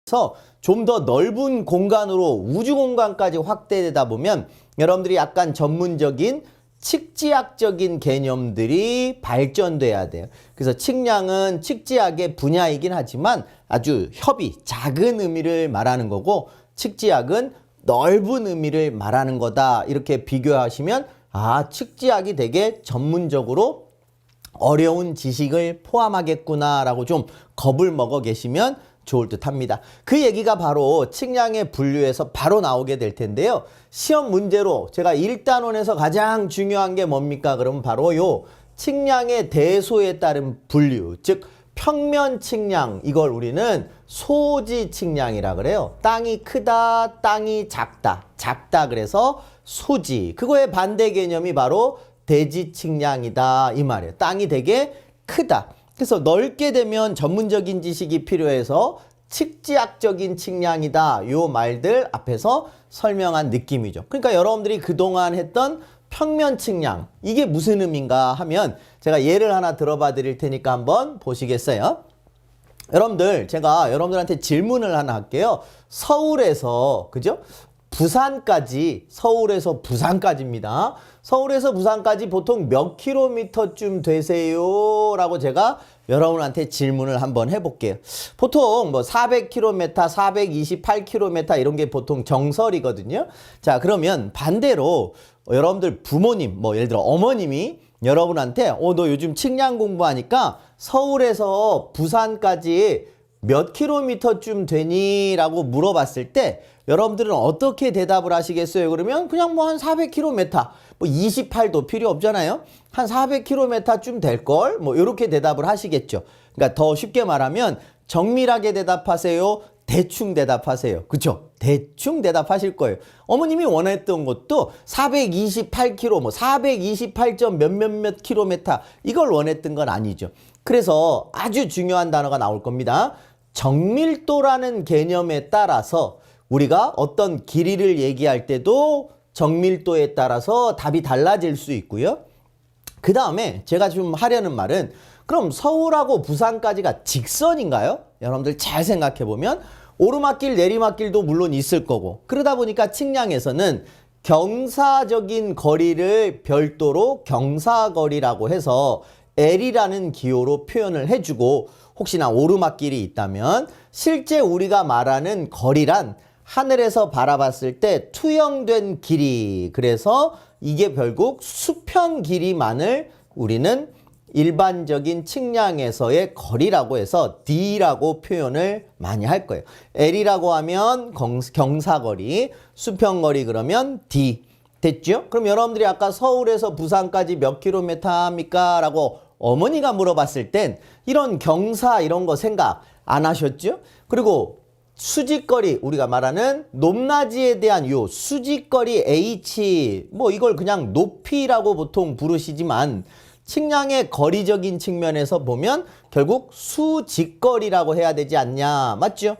그래서 좀 더 넓은 공간으로 우주 공간까지 확대되다 보면 여러분들이 약간 전문적인 측지학적인 개념들이 발전돼야 돼요. 그래서 측량은 측지학의 분야이긴 하지만 아주 협의, 작은 의미를 말하는 거고 측지학은 넓은 의미를 말하는 거다. 이렇게 비교하시면 측지학이 되게 전문적으로 어려운 지식을 포함하겠구나라고 좀 겁을 먹어 계시면 좋을 듯 합니다. 그 얘기가 바로 측량의 분류에서 바로 나오게 될 텐데요. 시험 문제로 제가 1단원에서 가장 중요한 게 뭡니까? 그러면 바로 요 측량의 대소에 따른 분류, 즉 평면 측량, 이걸 우리는 소지 측량이라 그래요. 땅이 크다, 땅이 작다, 작다 그래서 소지. 그거의 반대 개념이 바로 대지 측량이다 이 말이에요. 땅이 되게 크다. 그래서 넓게 되면 전문적인 지식이 필요해서 측지학적인 측량이다. 요 말들 앞에서 설명한 느낌이죠. 그러니까 여러분들이 그동안 했던 평면 측량, 이게 무슨 의미인가 하면 제가 예를 하나 들어봐 드릴 테니까 한번 보시겠어요? 여러분들, 제가 여러분들한테 질문을 하나 할게요. 서울에서, 그죠? 부산까지, 서울에서 부산까지입니다. 서울에서 부산까지 보통 몇 킬로미터쯤 되세요? 라고 제가 여러분한테 질문을 한번 해볼게요. 보통 뭐 400km, 428km 이런 게 보통 정설이거든요. 자, 그러면 반대로 여러분들 부모님, 뭐 예를 들어 어머님이 여러분한테 너 요즘 측량 공부하니까 서울에서 부산까지 몇 킬로미터쯤 되니? 라고 물어봤을 때 여러분들은 어떻게 대답을 하시겠어요? 그러면 그냥 뭐 한 400km, 뭐 28도 필요 없잖아요. 한 400km쯤 될걸? 뭐 이렇게 대답을 하시겠죠. 그러니까 더 쉽게 말하면 정밀하게 대답하세요? 대충 대답하세요. 그쵸? 대충 대답하실 거예요. 어머님이 원했던 것도 428km, 뭐 428점 몇몇몇 킬로미터 이걸 원했던 건 아니죠. 그래서 아주 중요한 단어가 나올 겁니다. 정밀도라는 개념에 따라서 우리가 어떤 길이를 얘기할 때도 정밀도에 따라서 답이 달라질 수 있고요. 그 다음에 제가 좀 하려는 말은 그럼 서울하고 부산까지가 직선인가요? 여러분들 잘 생각해 보면 오르막길 내리막길도 물론 있을 거고 그러다 보니까 측량에서는 경사적인 거리를 별도로 경사거리라고 해서 L이라는 기호로 표현을 해주고 혹시나 오르막길이 있다면 실제 우리가 말하는 거리란 하늘에서 바라봤을 때 투영된 길이, 그래서 이게 결국 수평 길이만을 우리는 일반적인 측량에서의 거리라고 해서 D라고 표현을 많이 할 거예요. L이라고 하면 경사거리, 수평거리 그러면 D. 됐죠? 그럼 여러분들이 아까 서울에서 부산까지 몇 킬로미터 합니까? 라고 어머니가 물어봤을 땐 이런 경사 이런 거 생각 안 하셨죠? 그리고 수직거리, 우리가 말하는 높낮이에 대한 요 수직거리 H, 뭐 이걸 그냥 높이라고 보통 부르시지만 측량의 거리적인 측면에서 보면 결국 수직거리라고 해야 되지 않냐, 맞죠?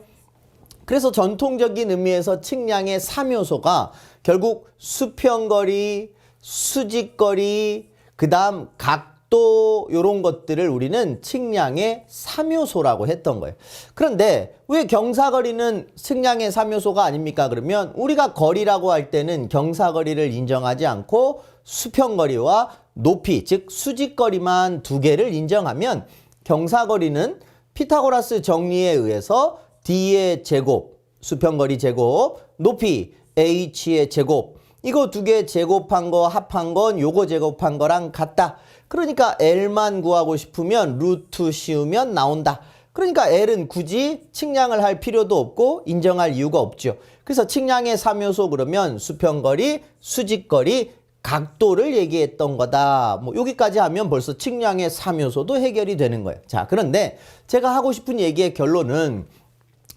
그래서 전통적인 의미에서 측량의 3요소가 결국 수평거리, 수직거리, 그 다음 각도 이런 것들을 우리는 측량의 3요소라고 했던 거예요. 그런데 왜 경사거리는 측량의 3요소가 아닙니까? 그러면 우리가 거리라고 할 때는 경사거리를 인정하지 않고 수평거리와 높이, 즉 수직거리만 두 개를 인정하면 경사거리는 피타고라스 정리에 의해서 D의 제곱, 수평거리 제곱, 높이 H의 제곱, 이거 두 개 제곱한 거 합한 건 요거 제곱한 거랑 같다. 그러니까 L만 구하고 싶으면 루트 씌우면 나온다. 그러니까 L은 굳이 측량을 할 필요도 없고 인정할 이유가 없죠. 그래서 측량의 3요소 그러면 수평거리, 수직거리, 각도를 얘기했던 거다. 뭐 여기까지 하면 벌써 측량의 3요소도 해결이 되는 거예요. 자, 그런데 제가 하고 싶은 얘기의 결론은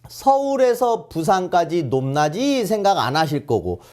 서울에서 부산까지 높낮이 생각 안 하실 거고